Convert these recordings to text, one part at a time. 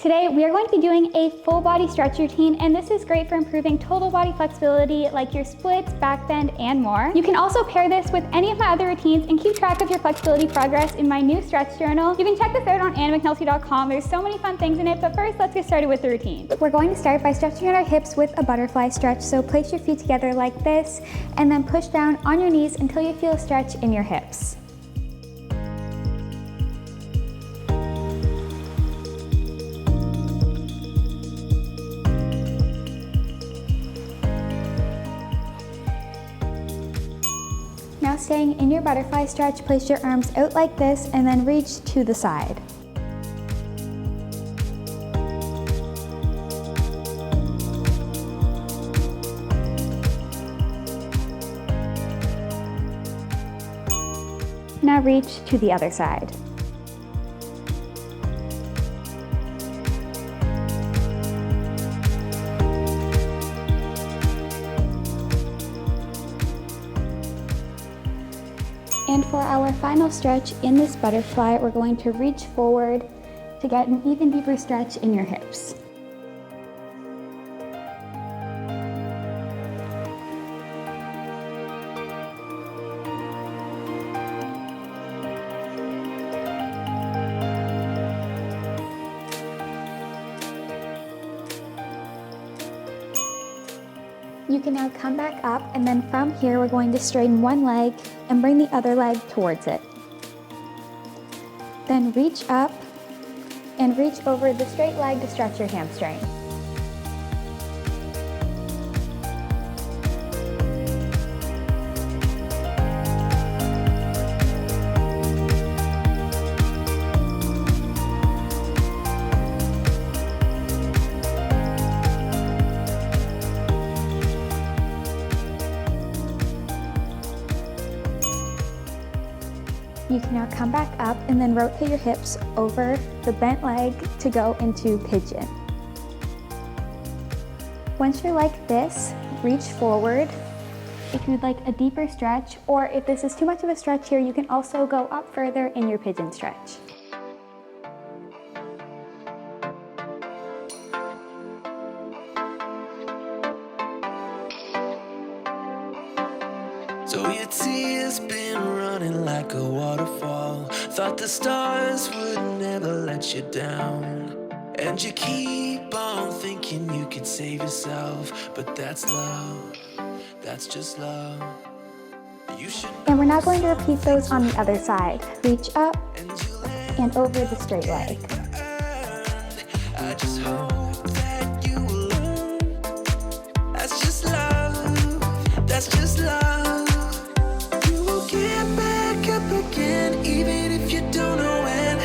Today, we are going to be doing a full body stretch routine, and this is great for improving total body flexibility like your splits, back bend, and more. You can also pair this with any of my other routines and keep track of your flexibility progress in my new stretch journal. You can check this out on McNulty.com. There's so many fun things in it, but first, let's get started with the routine. We're going to start by stretching out our hips with a butterfly stretch. So place your feet together like this, and then push down on your knees until you feel a stretch in your hips. Now staying in your butterfly stretch, place your arms out like this and then reach to the side. Now reach to the other side. And for our final stretch in this butterfly, we're going to reach forward to get an even deeper stretch in your hips. You can now come back up, and then from here we're going to straighten one leg and bring the other leg towards it. Then reach up and reach over the straight leg to stretch your hamstring. You can now come back up and then rotate your hips over the bent leg to go into pigeon. Once you're like this, reach forward if you'd like a deeper stretch, or if this is too much of a stretch here, you can also go up further in your pigeon stretch. So your tears been running like a waterfall. Thought the stars would never let you down. And you keep on thinking you could save yourself, but that's love, that's just love. You should. And we're now going to repeat those on the other side. Reach up and over the straight leg. I just hope that you will learn. That's just love, that's just love. Get back up again, even if you don't know when.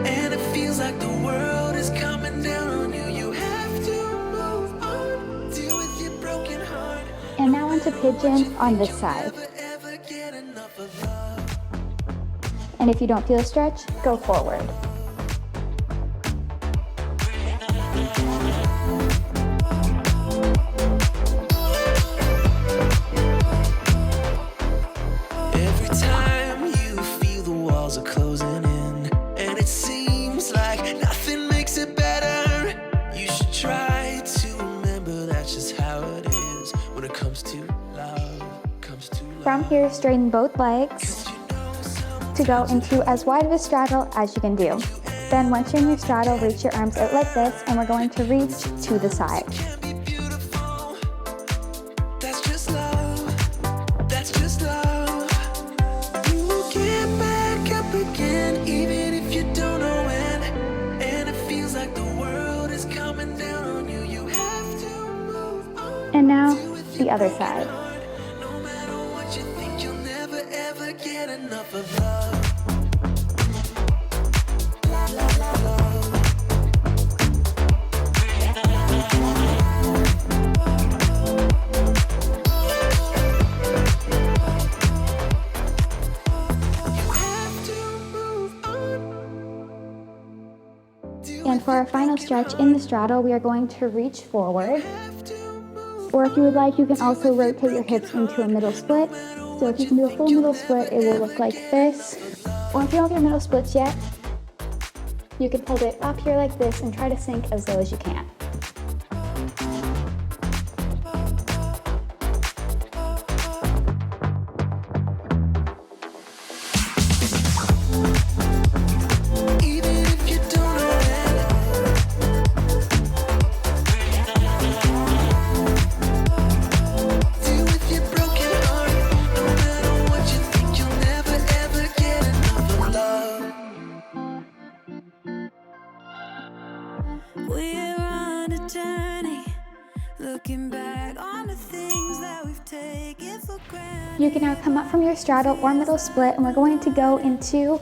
And it feels like the world is coming down on you. You have to move on, deal with your broken heart. And now onto pigeon on this side. Ever get enough of love. And if you don't feel a stretch, go forward. From here, straighten both legs to go into as wide of a straddle as you can do. Then once you're in your straddle, reach your arms out like this, and we're going to reach to the side. That's just love, that's just love. You will get back up again, even if you don't know when. And it feels like the world is coming down on you. You have to move on. And now, the other side. Get enough of love. And for our final stretch in the straddle, we are going to reach forward. Or if you would like, you can also rotate your hips into a middle split. So if you can do a full middle split, it will look like this. Or if you don't have your middle splits yet, You can hold it up here like this and try to sink as low as you can. We're on a journey, looking back on the things that we've taken for granted. You can now come up from your straddle or middle split, and we're going to go into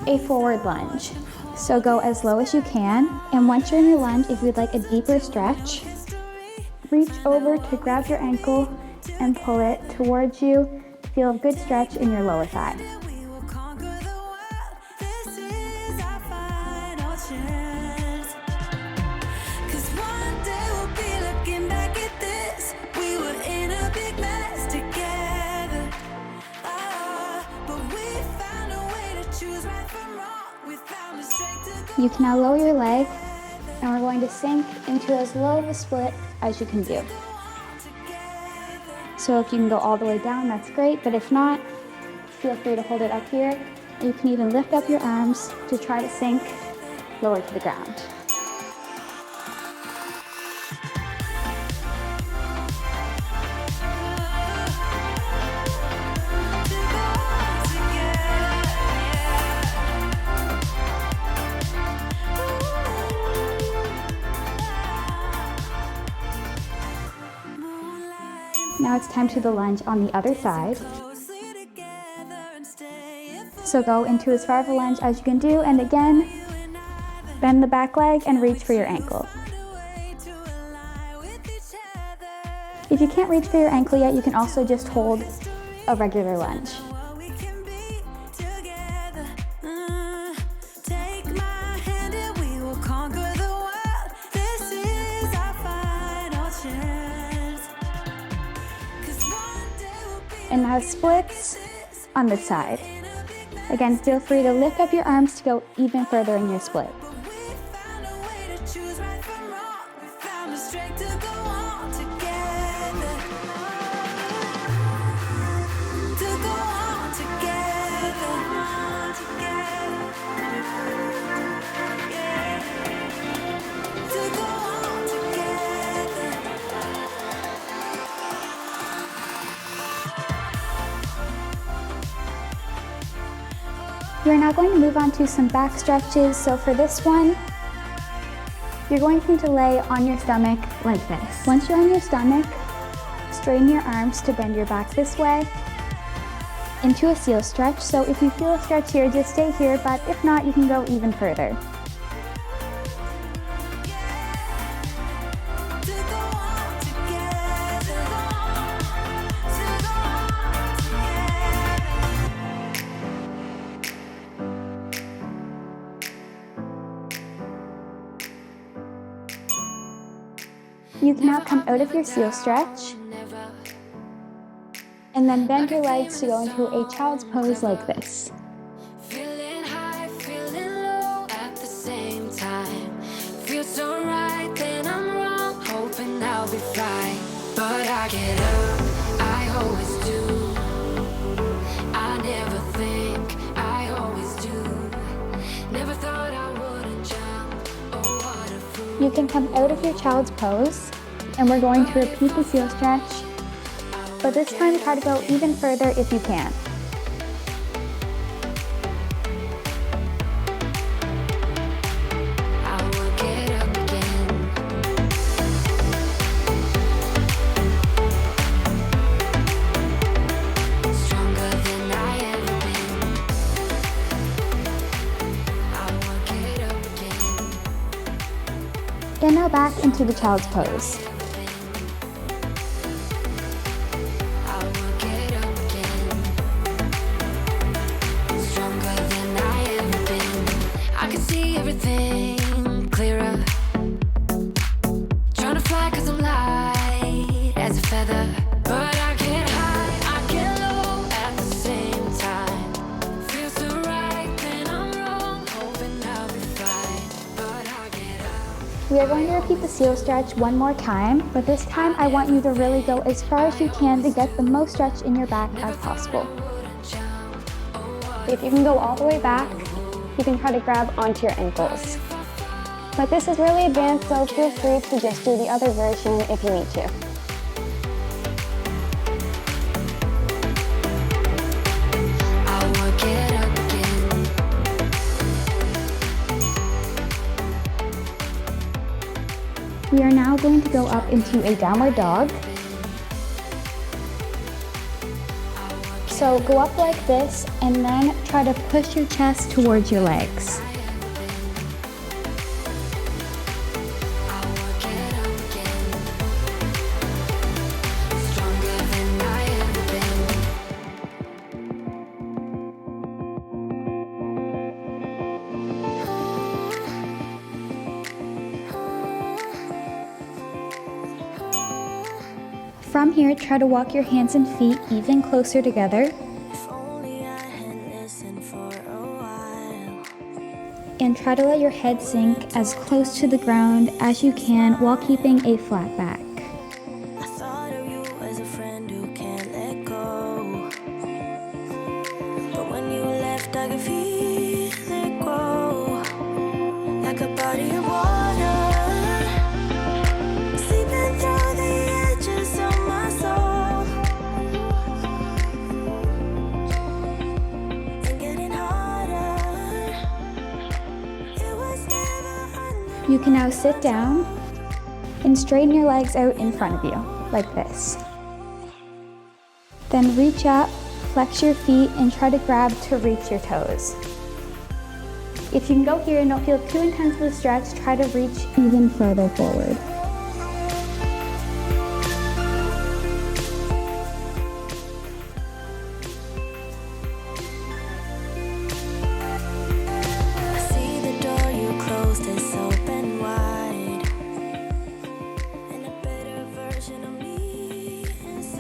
a forward lunge. So go as low as you can, and once you're in your lunge, if you'd like a deeper stretch, reach over to grab your ankle and pull it towards you. Feel a good stretch in your lower thigh. You can now lower your leg, and we're going to sink into as low of a split as you can do. So if you can go all the way down, that's great, but if not, feel free to hold it up here. You can even lift up your arms to try to sink lower to the ground. Now it's time to do the lunge on the other side. So go into as far of a lunge as you can do, and again, bend the back leg and reach for your ankle. If you can't reach for your ankle yet, you can also just hold a regular lunge. And now splits on this side. Again, feel free to lift up your arms to go even further in your split. We're now going to move on to some back stretches. So for this one, you're going to need to lay on your stomach like this. Once you're on your stomach, straighten your arms to bend your back this way into a seal stretch. So if you feel a stretch here, just stay here, but if not, you can go even further. You can now come out of your seal stretch and then bend your legs to go into a child's pose like this. Feeling high, feeling low at the same time. Feel so right, then I'm wrong, hoping I'll be fine. But I get up, I always do. I never think, I always do. Never thought I wouldn't jump, oh what a fool. You can come out of your child's pose, and we're going to repeat the seal stretch, but this time try to go even further if you can. I will get up again. Stronger than I ever been. I will get up again. And now back into the child's pose. Everything clearer. Trying to fly cause I'm light as a feather. But I get high, I get low at the same time. Feels so right, then I'm wrong, hoping I We are going to repeat the seal stretch one more time, but this time I want you to really go as far as you can to get the most stretch in your back as possible. If you can go all the way back, you can try to grab onto your ankles. But this is really advanced, so feel free to just do the other version if you need to. We are now going to go up into a downward dog. So go up like this and then try to push your chest towards your legs. From here, try to walk your hands and feet even closer together. And try to let your head sink as close to the ground as you can while keeping a flat back. I thought of you as a friend who can't let go. But when you left, I could feel it grow. Like a body of water. You can now sit down and straighten your legs out in front of you, like this. Then reach up, flex your feet, and try to grab to reach your toes. If you can go here and don't feel too intense of a stretch, try to reach even further forward.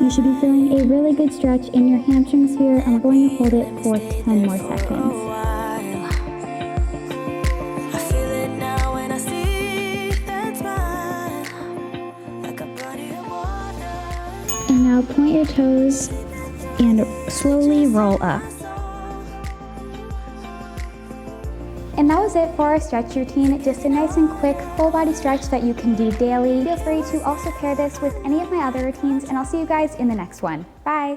You should be feeling a really good stretch in your hamstrings here, and we're going to hold it for 10 more seconds. And now point your toes and slowly roll up. And that was it for our stretch routine, just a nice and quick full body stretch that you can do daily. Feel free to also pair this with any of my other routines, and I'll see you guys in the next one. Bye.